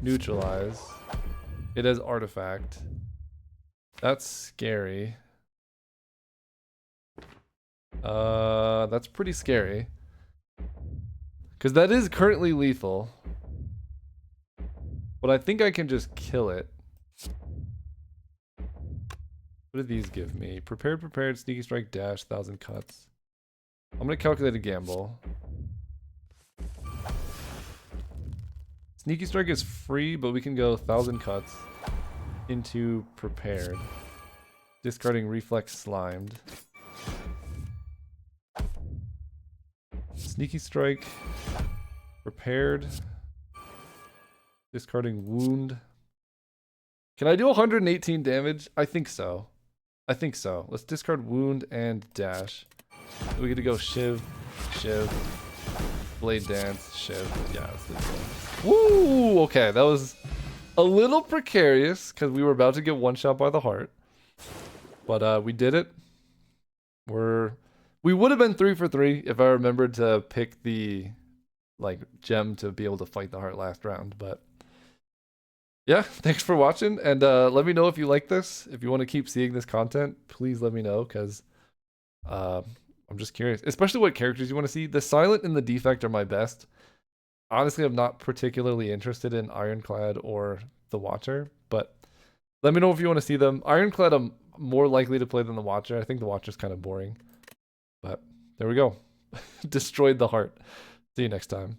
Neutralize. It has Artifact. That's scary. That's pretty scary. Because that is currently lethal. But I think I can just kill it. What do these give me? Prepared, prepared, sneaky strike, dash, 1,000 cuts. I'm going to calculate a gamble. Sneaky strike is free, but we can go 1,000 cuts into prepared. Discarding reflex slimed. Sneaky strike. Prepared. Discarding wound. Can I do 118 damage? I think so. I think so. Let's discard wound and dash. We get to go Shiv, Shiv, Blade Dance, Shiv. Yeah, let's do this. Woo! Okay, that was a little precarious because we were about to get one shot by the heart. But we did it. We would have been 3 for 3 if I remembered to pick the gem to be able to fight the heart last round, but yeah, thanks for watching, and let me know if you like this. If you want to keep seeing this content, please let me know, because I'm just curious, especially what characters you want to see. The Silent and the Defect are my best. Honestly, I'm not particularly interested in Ironclad or the Watcher, but let me know if you want to see them. Ironclad, I'm more likely to play than the Watcher. I think the Watcher's kind of boring, but there we go. Destroyed the heart. See you next time.